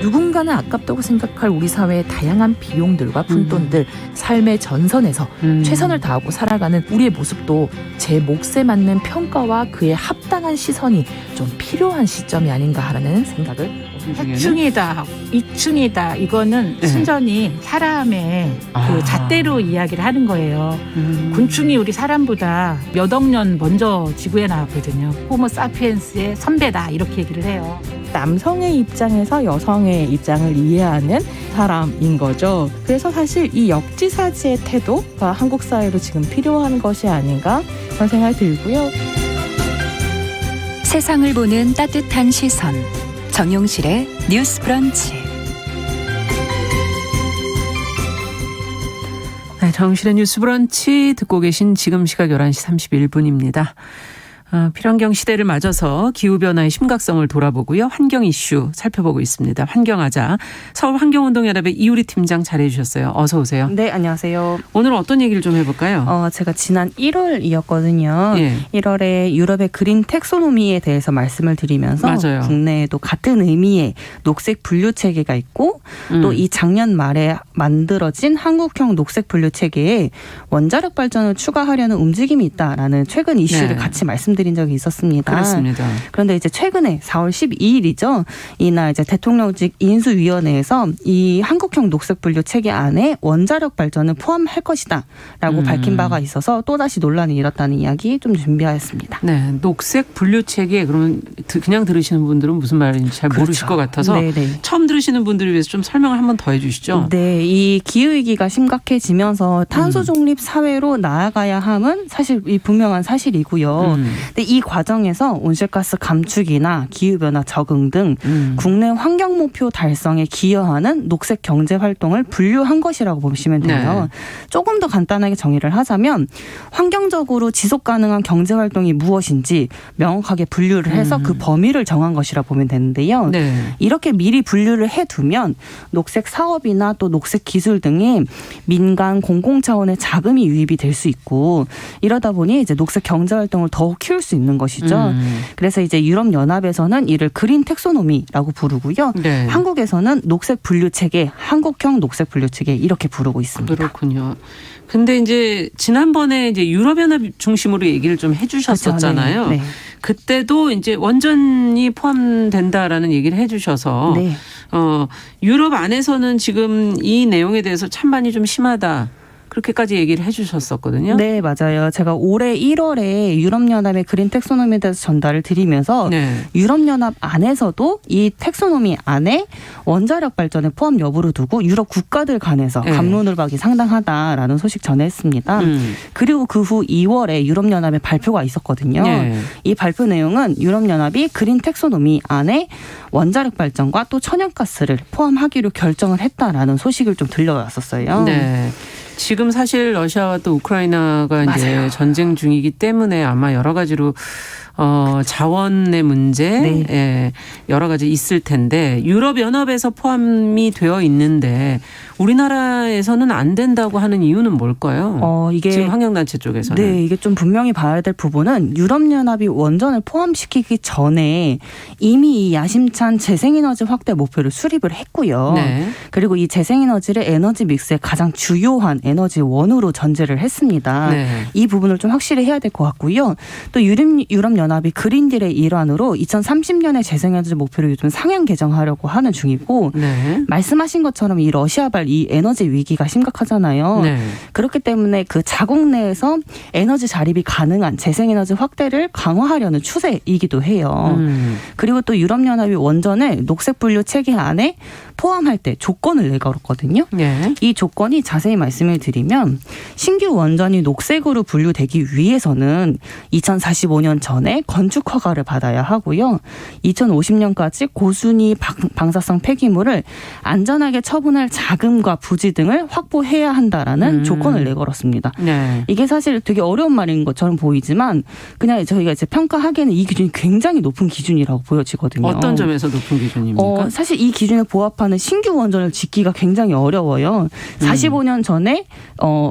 누군가는 아깝다고 생각할 우리 사회의 다양한 비용들과 푼돈들, 삶의 전선에서 최선을 다하고 살아가는 우리의 모습도 제 몫에 맞는 평가와 그에 합당한 시선이 좀 필요한 시점이 아닌가 하는 생각을 해충이다, 이충이다, 이거는 네. 순전히 사람의 그 잣대로 이야기를 하는 거예요. 곤충이 우리 사람보다 몇 억 년 먼저 지구에 나왔거든요. 호모 사피엔스의 선배다, 이렇게 얘기를 해요. 남성의 입장에서 여성의 입장을 이해하는 사람인 거죠. 그래서 사실 이 역지사지의 태도가 한국 사회로 지금 필요한 것이 아닌가 그런 생각이 들고요. 세상을 보는 따뜻한 시선, 정용실의 뉴스 브런치. 네, 정실의 뉴스 브런치 듣고 계신 지금 시각 11시 31분입니다. 필환경 시대를 맞아서 기후변화의 심각성을 돌아보고요. 환경 이슈 살펴보고 있습니다. 환경하자. 서울환경운동연합의 이유리 팀장 잘해 주셨어요. 어서 오세요. 네, 안녕하세요. 오늘 어떤 얘기를 좀 해볼까요? 제가 지난 1월이었거든요. 예. 1월에 유럽의 그린 텍소노미에 대해서 말씀을 드리면서 맞아요. 국내에도 같은 의미의 녹색 분류 체계가 있고 또 이 작년 말에 만들어진 한국형 녹색 분류 체계에 원자력 발전을 추가하려는 움직임이 있다라는 최근 이슈를 네. 같이 말씀드린 적이 있었습니다. 그렇습니다. 그런데 이제 최근에 4월 12일이죠. 이날 이제 대통령직 인수위원회에서 이 한국형 녹색 분류 체계 안에 원자력 발전을 포함할 것이다라고 밝힌 바가 있어서 또다시 논란이 일었다는 이야기 좀 준비하였습니다. 네, 녹색 분류 체계 그러면 그냥 들으시는 분들은 무슨 말인지 잘 모르실 것 같아서 네네. 처음 들으시는 분들을 위해서 좀 설명을 한번 더 해주시죠. 네, 이 기후 위기가 심각해지면서 탄소 중립 사회로 나아가야 함은 사실 이 분명한 사실이고요. 근데 이 과정에서 온실가스 감축이나 기후변화 적응 등 국내 환경 목표 달성에 기여하는 녹색 경제 활동을 분류한 것이라고 보시면 돼요. 네. 조금 더 간단하게 정의를 하자면 환경적으로 지속 가능한 경제 활동이 무엇인지 명확하게 분류를 해서 그 범위를 정한 것이라 보면 되는데요. 네. 이렇게 미리 분류를 해두면 녹색 사업이나 또 녹색 기술 등이 민간 공공 차원의 자금이 유입이 될 수 있고 이러다 보니 이제 녹색 경제 활동을 더욱 키울 수 있는 것이죠. 그래서 이제 유럽 연합에서는 이를 그린 텍소노미라고 부르고요. 네. 한국에서는 녹색 분류 체계, 한국형 녹색 분류 체계 이렇게 부르고 있습니다. 그렇군요. 근데 이제 지난번에 이제 유럽연합 중심으로 얘기를 좀 해주셨었잖아요. 그렇죠. 네. 그때도 이제 원전이 포함된다라는 얘기를 해주셔서 네. 유럽 안에서는 지금 이 내용에 대해서 찬반이 좀 심하다. 그렇게까지 얘기를 해주셨었거든요. 네, 맞아요. 제가 올해 1월에 유럽연합의 그린 텍소노미에 대해서 전달을 드리면서 네. 유럽연합 안에서도 이 텍소노미 안에 원자력 발전의 포함 여부를 두고 유럽 국가들 간에서 네. 갑론을박이 상당하다라는 소식 전했습니다. 그리고 그 후 2월에 유럽연합의 발표가 있었거든요. 네. 이 발표 내용은 유럽연합이 그린 텍소노미 안에 원자력 발전과 또 천연가스를 포함하기로 결정을 했다라는 소식을 좀 들려왔었어요. 네. 지금 사실 러시아와 또 우크라이나가 이제 맞아요. 전쟁 중이기 때문에 아마 여러 가지로 자원의 문제, 네. 예, 여러 가지 있을 텐데 유럽연합에서 포함이 되어 있는데 우리나라에서는 안 된다고 하는 이유는 뭘까요? 이게 지금 환경단체 쪽에서는. 네, 이게 좀 분명히 봐야 될 부분은 유럽연합이 원전을 포함시키기 전에 이미 이 야심찬 재생에너지 확대 목표를 수립을 했고요. 네. 그리고 이 재생에너지를 에너지 믹스의 가장 주요한 에너지원으로 전제를 했습니다. 네. 이 부분을 좀 확실히 해야 될 것 같고요. 또 유럽연합이 그린딜의 일환으로 2030년에 재생에너지 목표를 요즘 상향 개정하려고 하는 중이고 네. 말씀하신 것처럼 이 러시아발 이 에너지 위기가 심각하잖아요. 네. 그렇기 때문에 그 자국 내에서 에너지 자립이 가능한 재생에너지 확대를 강화하려는 추세이기도 해요. 그리고 또 유럽연합이 원전을 녹색 분류 체계 안에 포함할 때 조건을 내걸었거든요. 네. 이 조건이 자세히 말씀을 드리면 신규 원전이 녹색으로 분류되기 위해서는 2045년 전에 건축 허가를 받아야 하고요. 2050년까지 고순위 방사성 폐기물을 안전하게 처분할 자금과 부지 등을 확보해야 한다라는 조건을 내걸었습니다. 네. 이게 사실 되게 어려운 말인 것처럼 보이지만 그냥 저희가 이제 평가하기에는 이 기준이 굉장히 높은 기준이라고 보여지거든요. 어떤 점에서 높은 기준입니까? 사실 이 기준에 부합하는 기반은 신규 원전을 짓기가 굉장히 어려워요. 45년 전에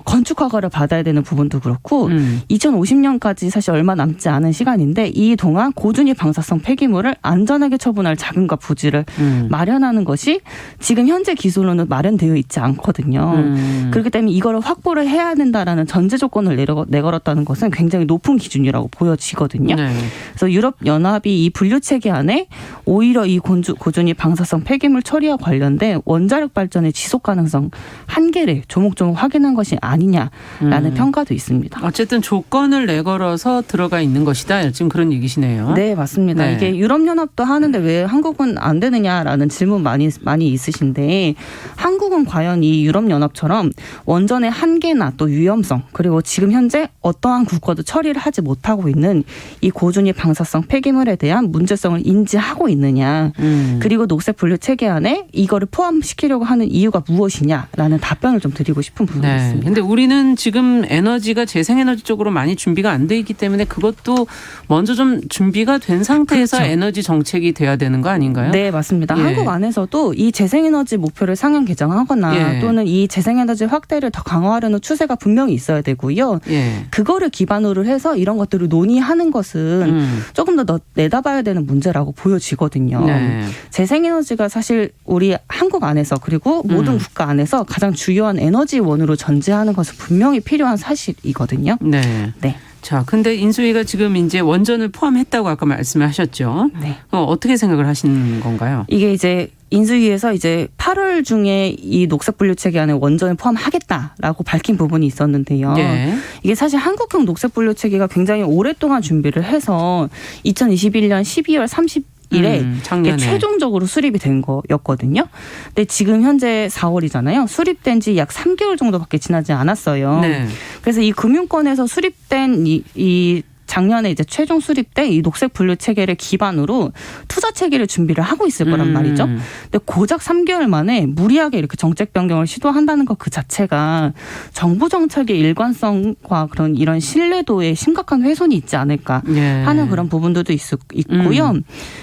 건축 허가를 받아야 되는 부분도 그렇고 2050년까지 사실 얼마 남지 않은 시간인데 이 동안 고준위 방사성 폐기물을 안전하게 처분할 자금과 부지를 마련하는 것이 지금 현재 기술로는 마련되어 있지 않거든요. 그렇기 때문에 이거를 확보를 해야 된다라는 전제 조건을 내걸었다는 것은 굉장히 높은 기준이라고 보여지거든요. 네. 그래서 유럽연합이 이 분류체계 안에 오히려 이 고준위 방사성 폐기물 처리와 관련된 원자력 발전의 지속 가능성 한계를 조목조목 확인한 것이 아니냐라는 평가도 있습니다. 어쨌든 조건을 내걸어서 들어가 있는 것이다. 지금 그런 얘기시네요. 네, 맞습니다. 네. 이게 유럽연합도 하는데 왜 한국은 안 되느냐라는 질문 많이 있으신데 한국은 과연 이 유럽연합처럼 원전의 한계나 또 위험성 그리고 지금 현재 어떠한 국가도 처리를 하지 못하고 있는 이 고준위 방사성 폐기물에 대한 문제성을 인지하고 있느냐 그리고 녹색 분류 체계 안에 이거를 포함시키려고 하는 이유가 무엇이냐라는 답변을 좀 드리고 싶은 부분이 네. 있습니다. 근데 우리는 지금 에너지가 재생에너지 쪽으로 많이 준비가 안 돼 있기 때문에 그것도 먼저 좀 준비가 된 상태에서 그렇죠. 에너지 정책이 돼야 되는 거 아닌가요? 네, 맞습니다. 예. 한국 안에서도 이 재생에너지 목표를 상향 개정하거나 예. 또는 이 재생에너지 확대를 더 강화하려는 추세가 분명히 있어야 되고요. 예. 그거를 기반으로 해서 이런 것들을 논의하는 것은 조금 더 내다봐야 되는 문제라고 보여지거든요. 네. 재생에너지가 사실 우리 한국 안에서 그리고 모든 국가 안에서 가장 주요한 에너지원으로 전제하는 것은 분명히 필요한 사실이거든요. 네. 네. 자, 근데 인수위가 지금 이제 원전을 포함했다고 아까 말씀을 하셨죠. 네. 어떻게 생각을 하시는 건가요? 이게 이제 인수위에서 이제 8월 중에 이 녹색 분류 체계 안에 원전을 포함하겠다라고 밝힌 부분이 있었는데요. 예. 이게 사실 한국형 녹색 분류 체계가 굉장히 오랫동안 준비를 해서 2021년 12월 30일에 작년에. 최종적으로 수립이 된 거였거든요. 근데 지금 현재 4월이잖아요. 수립된 지 약 3개월 정도밖에 지나지 않았어요. 네. 그래서 이 금융권에서 수립된 이 작년에 이제 최종 수립된 이 녹색 분류 체계를 기반으로 투자 체계를 준비를 하고 있을 거란 말이죠. 근데 고작 3개월 만에 무리하게 이렇게 정책 변경을 시도한다는 것 그 자체가 정부 정책의 일관성과 그런 이런 신뢰도에 심각한 훼손이 있지 않을까 예. 하는 그런 부분들도 있고요.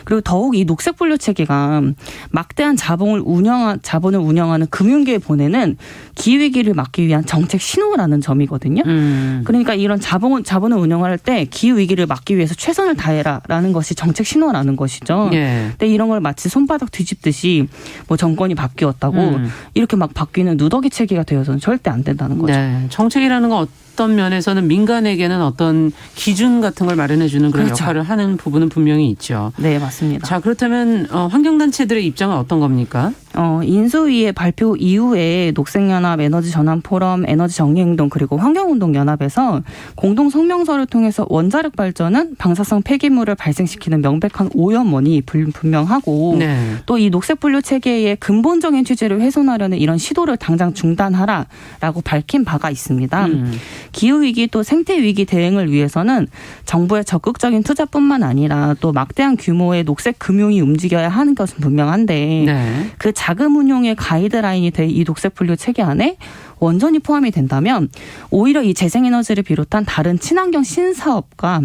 그리고 더욱 이 녹색 분류 체계가 막대한 자본을 운영하는 금융계에 보내는 기후위기를 막기 위한 정책 신호라는 점이거든요. 그러니까 이런 자본을 운영할 때 기후위기를 막기 위해서 최선을 다해라라는 것이 정책 신호라는 것이죠. 예. 근데 이런 걸 마치 손바닥 뒤집듯이 뭐 정권이 바뀌었다고 이렇게 막 바뀌는 누더기 체계가 되어서는 절대 안 된다는 거죠. 네. 정책이라는 건 어떤 면에서는 민간에게는 어떤 기준 같은 걸 마련해 주는 그런 그렇죠. 역할을 하는 부분은 분명히 있죠. 네, 맞습니다. 자, 그렇다면 환경단체들의 입장은 어떤 겁니까? 인수위의 발표 이후에 녹색연합, 에너지전환포럼, 에너지정리행동 그리고 환경운동연합에서 공동 성명서를 통해서 원자력 발전은 방사성 폐기물을 발생시키는 명백한 오염원이 분명하고 네. 또 이 녹색 분류 체계의 근본적인 취지를 훼손하려는 이런 시도를 당장 중단하라라고 밝힌 바가 있습니다. 기후위기 또 생태위기 대응을 위해서는 정부의 적극적인 투자뿐만 아니라 또 막대한 규모의 녹색 금융이 움직여야 하는 것은 분명한데 네. 그 자금 운용의 가이드라인이 될 이 녹색 분류 체계 안에 원전이 포함이 된다면 오히려 이 재생에너지를 비롯한 다른 친환경 신산업과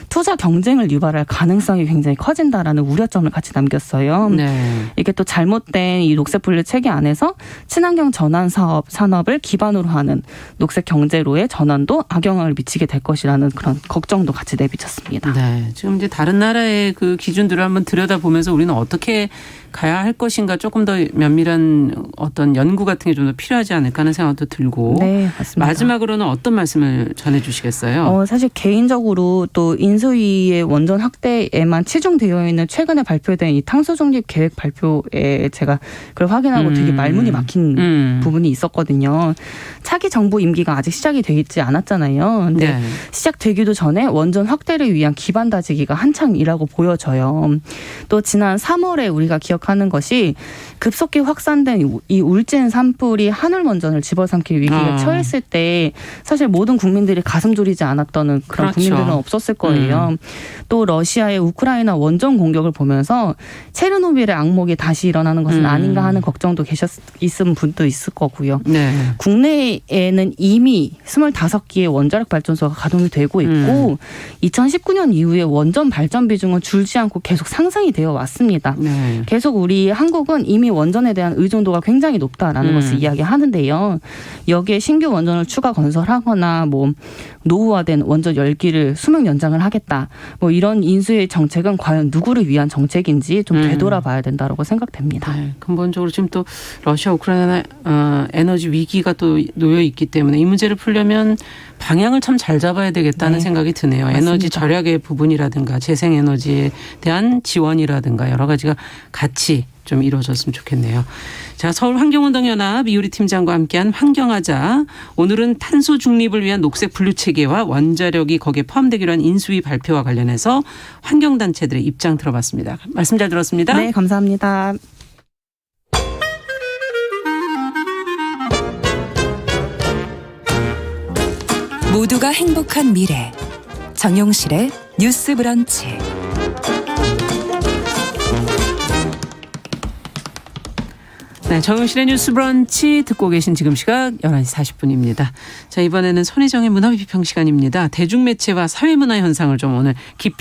투자 경쟁을 유발할 가능성이 굉장히 커진다라는 우려점을 같이 남겼어요. 네. 이게 또 잘못된 이 녹색 분류 체계 안에서 친환경 전환 산업을 기반으로 하는 녹색 경제로의 전환도 악영향을 미치게 될 것이라는 그런 걱정도 같이 내비쳤습니다. 네. 지금 이제 다른 나라의 그 기준들을 한번 들여다보면서 우리는 어떻게 가야 할 것인가 조금 더 면밀한 어떤 연구 같은 게 좀 더 필요하지 않을까 하는 생각도 들고. 네, 맞습니다. 마지막으로는 어떤 말씀을 전해 주시겠어요? 사실 개인적으로 또 인수위의 원전 확대에만 치중되어 있는 최근에 발표된 이 탄소 중립 계획 발표에 제가 그걸 확인하고 되게 말문이 막힌 부분이 있었거든요. 차기 정부 임기가 아직 시작이 되지 않았잖아요. 근데 네. 시작되기도 전에 원전 확대를 위한 기반 다지기가 한창이라고 보여져요. 또 지난 3월에 우리가 기억하는 것이 급속히 확산된 이 울진 산불이 한울원전을 집어삼킬 위기에 아. 처했을 때 사실 모든 국민들이 가슴 졸이지 않았던 그런 그렇죠. 국민들은 없었을 거예요. 또 러시아의 우크라이나 원전 공격을 보면서 체르노빌의 악몽이 다시 일어나는 것은 아닌가 하는 걱정도 있은 분도 있을 거고요. 네. 국내에는 이미 25개의 원자력 발전소가 가동이 되고 있고 2019년 이후에 원전 발전 비중은 줄지 않고 계속 상승이 되어 왔습니다. 네. 계속 우리 한국은 이미 원전에 대한 의존도가 굉장히 높다라는 것을 이야기하는데요. 여기에 신규 원전을 추가 건설하거나 뭐 노후화된 원전 열기를 수명 연장을 하겠다. 뭐 이런 인수의 정책은 과연 누구를 위한 정책인지 좀 되돌아봐야 된다고 생각됩니다. 네, 근본적으로 지금 또 러시아 우크라이나 에너지 위기가 또 놓여 있기 때문에 이 문제를 풀려면 방향을 참 잘 잡아야 되겠다는 네. 생각이 드네요. 맞습니다. 에너지 절약의 부분이라든가 재생에너지에 대한 지원이라든가 여러 가지가 같이 좀 이루어졌으면 좋겠네요. 자, 서울환경운동연합 이효리 팀장과 함께한 환경하자. 오늘은 탄소 중립을 위한 녹색 분류 체계와 원자력이 거기에 포함되기로 한 인수위 발표와 관련해서 환경단체들의 입장 들어봤습니다. 말씀 잘 들었습니다. 네, 감사합니다. 모두가 행복한 미래 정용실의 뉴스 브런치. 네, 정용실의 뉴스 브런치 듣고 계신 지금 시각 11시 40분입니다. 자, 이번에는 손혜정의 문화비평 시간입니다. 대중매체와 사회문화 현상을 좀 오늘 깊이